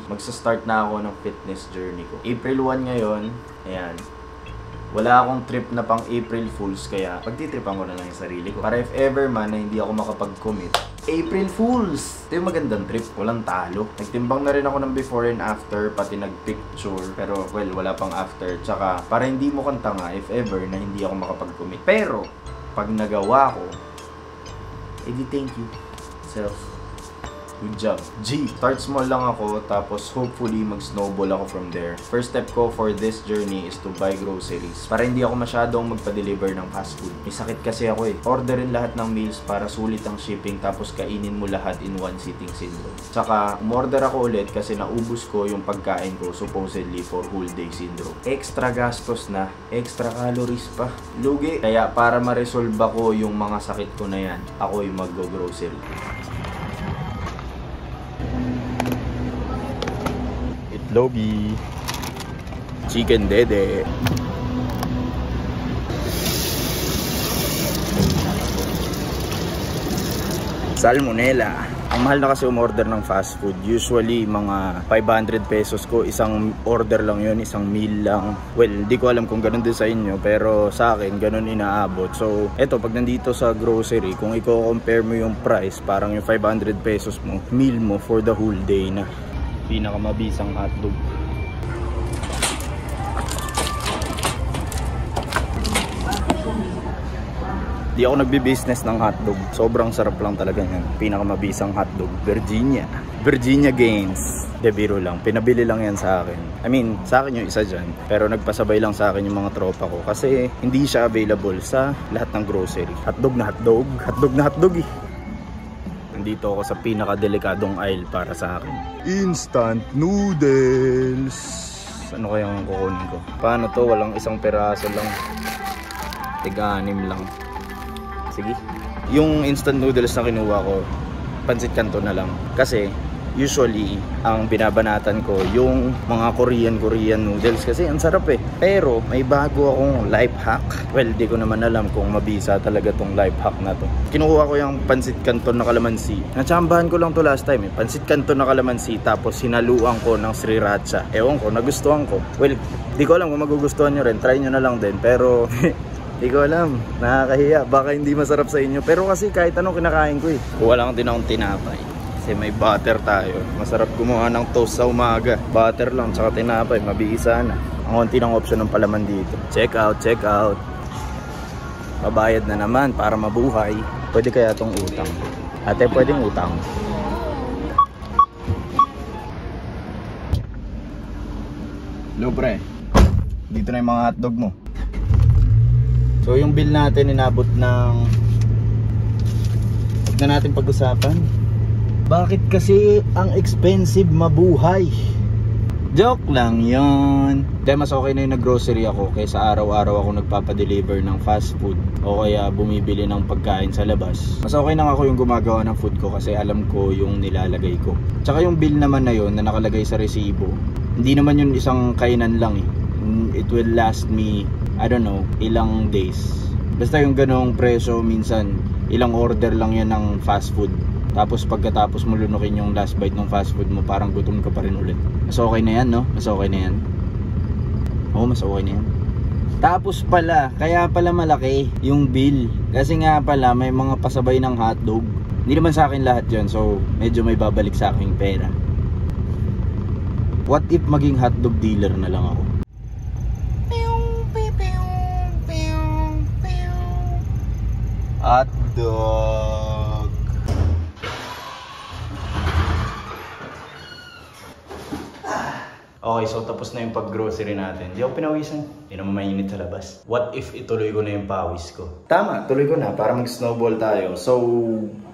magsa-start na ako ng fitness journey ko. April 1 ngayon, ayan. Wala akong trip na pang April Fools, kaya pagtitripan ko na lang yung sarili ko. Para if ever man na hindi ako makapag-commit, April Fools! Ito yung magandang trip, walang talo. Nagtimbang na rin ako ng before and after, pati nag-picture. Pero well, wala pang after. Tsaka para hindi mo kang tanga if ever na hindi ako makapag-commit. Pero pag nagawa ko, edi thank you self. Good job. G. Start small lang ako, tapos hopefully mag-snowball ako from there. First step ko for this journey is to buy groceries. Para hindi ako masyadong magpa-deliver ng fast food. May sakit kasi ako eh. Orderin lahat ng meals para sulit ang shipping, tapos kainin mo lahat in one sitting syndrome. Tsaka, umorder ako ulit kasi naubos ko yung pagkain ko supposedly for whole day syndrome. Extra gastos na, extra calories pa. Lugi. Kaya para ma-resolve ako yung mga sakit ko na yan, ako'y mag-grocery. Itlogi, chicken dede, salmonella. Ang mahal na kasi umorder ng fast food. Usually mga 500 pesos ko, isang order lang yun, isang meal lang. Well, hindi ko alam kung ganun din sa inyo, pero sa akin ganun inaabot. So eto, pag nandito sa grocery, kung i-compare mo yung price, parang yung 500 pesos mo, meal mo for the whole day na. Pinakamabisang hotdog. Di ako nagbi-business ng hotdog. Sobrang sarap lang talaga yan. Pinakamabisang hotdog. Virginia. Virginia Gaines. De biro lang. Pinabili lang yan sa akin. I mean, sa akin yung isa dyan. Pero nagpasabay lang sa akin yung mga tropa ko. Kasi hindi siya available sa lahat ng grocery. Hotdog na hotdog. Hotdog na hotdog eh. Nandito ako sa pinakadelikadong aisle para sa akin. Instant noodles. Ano kayang kukunin ko? Paano to? Walang isang peraso lang. Tiga-anim lang. Sige. Yung instant noodles na kinuha ko, pansit canton na lang. Kasi usually ang binabanatan ko yung mga Korean noodles kasi ang sarap eh. Pero may bago akong life hack. Well, di ko naman alam kung mabisa talaga tong life hack na to. Kinuha ko yung pansit canton na kalamansi. Natsambahan ko lang to last time eh. Pansit canton na kalamansi, tapos sinaluan ko ng sriracha. Ewan ko, nagustuhan ko. Well, di ko alam kung magugustuhan nyo rin. Try nyo na lang din. Pero di ko alam, nakakahiya. Baka hindi masarap sa inyo. Pero kasi kahit anong kinakain ko eh. Kuha lang din akong tinapay. Kasi may butter tayo. Masarap gumawa ng toast sa umaga. Butter lang, tsaka tinapay. Mabisa na. Ang konti ng option ng palaman dito. Check out, check out. Babayad na naman para mabuhay. Pwede kaya itong utang? Ate, pwedeng utang. Hello pre. Dito na yung mga hotdog mo. So yung bill natin inabot ng, huwag na natin pag-usapan. Bakit kasi ang expensive mabuhay? Joke lang yon. Dahil mas okay na yung nag-grocery ako kaysa araw-araw ako nagpapadeliver ng fast food o kaya bumibili ng pagkain sa labas. Mas okay na ako yung gumagawa ng food ko kasi alam ko yung nilalagay ko. Tsaka yung bill naman na yon na nakalagay sa resibo, hindi naman yun isang kainan lang eh. It will last me, I don't know, ilang days. Basta yung ganong presyo, minsan ilang order lang yan ng fast food. Tapos pagkatapos mo lunukin yung last bite ng fast food mo, parang gutom ka pa rin ulit. Mas okay na yan, no? Mas okay na yan. Oo, mas okay na yan. Tapos pala, kaya pala malaki yung bill. Kasi nga pala, may mga pasabay ng hotdog. Hindi naman sa akin lahat yun, so medyo may babalik sa aking pera. What if maging hotdog dealer na lang ako? Hotdog. Okay, so tapos na yung pag-grocery natin. Di ako pinawisan. Hindi naman mainit sa labas. What if ituloy ko na yung pawis ko? Tama, tuloy ko na para mag-snowball tayo. So,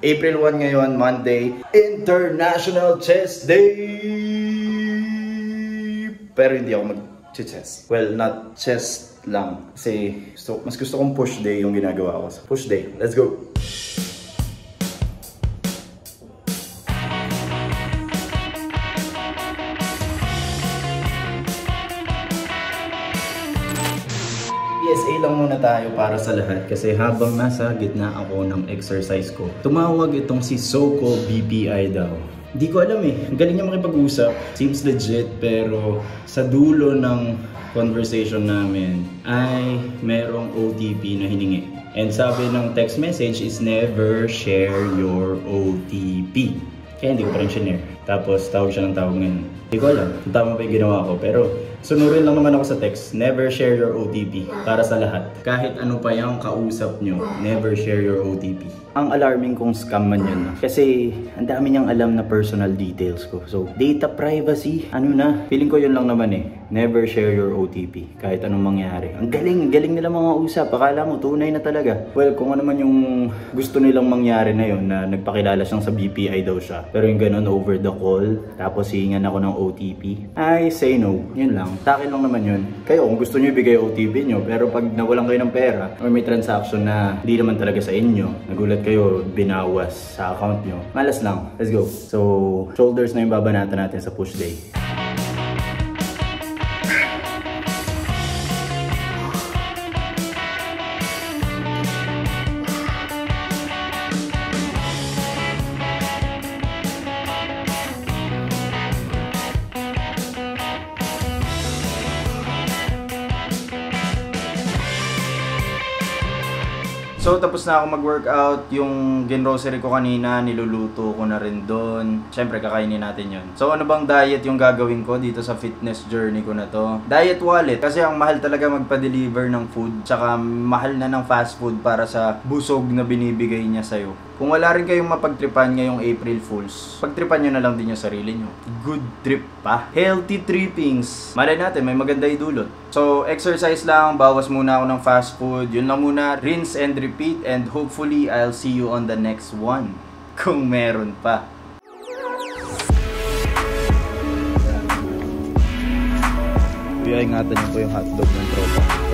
April 1 ngayon, Monday, International Chest Day! Pero hindi ako mag-chest. Well, not chest lang. Kasi mas gusto kong push day yung ginagawa ko. Push day. Let's go! PSA lang muna tayo para sa lahat kasi habang nasa gitna ako ng exercise ko, tumawag itong si Soko BPI daw. Hindi ko alam eh. Ang galing niya makipag-usap. Seems legit, pero sa dulo ng conversation namin ay merong OTP na hiningi. And sabi ng text message is never share your OTP. Kaya hindi ko pa rin shinare. Tapos tawag siya ng tawag ngayon. Hindi ko alam kung tama pa yung ginawa ko. Pero sunurin lang naman ako sa text. Never share your OTP. Para sa lahat. Kahit ano pa yung kausap nyo, never share your OTP. Ang alarming kung scam man yun. Kasi ang dami niyang alam na personal details ko. So, data privacy, ano na? Feeling ko yun lang naman eh. Never share your OTP. Kahit anong mangyari. Ang galing nila mga usap. Akala mo, tunay na talaga. Well, kung ano man yung gusto nilang mangyari na yun, na nagpakilala siyang sa BPI daw siya. Pero yung ganun, over the call, tapos hihingan ako ng OTP, I say no. Yun lang. Takin lang naman yun. Kayo, kung gusto nyo ibigay OTP nyo, pero pag nawalan kayo ng pera, or may transaction na hindi naman talaga sa inyo, nagulat kayo, binawas sa account nyo, malas lang. Let's go. So, shoulders na yung babanatan natin sa push day. So, tapos na ako mag-workout. Yung ginrocery ko kanina, niluluto ko na rin doon. Siyempre, kakainin natin yun. So, ano bang diet yung gagawin ko dito sa fitness journey ko na to? Diet wallet. Kasi ang mahal talaga magpa-deliver ng food. Tsaka mahal na ng fast food para sa busog na binibigay niya sa'yo. Kung wala rin kayong mapagtripan ngayong April Fools, pagtripan nyo na lang din yung sarili nyo. Good trip pa. Healthy trippings. Malay natin, may maganda idulot. So, exercise lang. Bawas muna ako ng fast food. Yun lang muna. Rinse and repeat. And hopefully, I'll see you on the next one. Kung meron pa. Kaya ingatan nyo po yung hotdog ng tropa.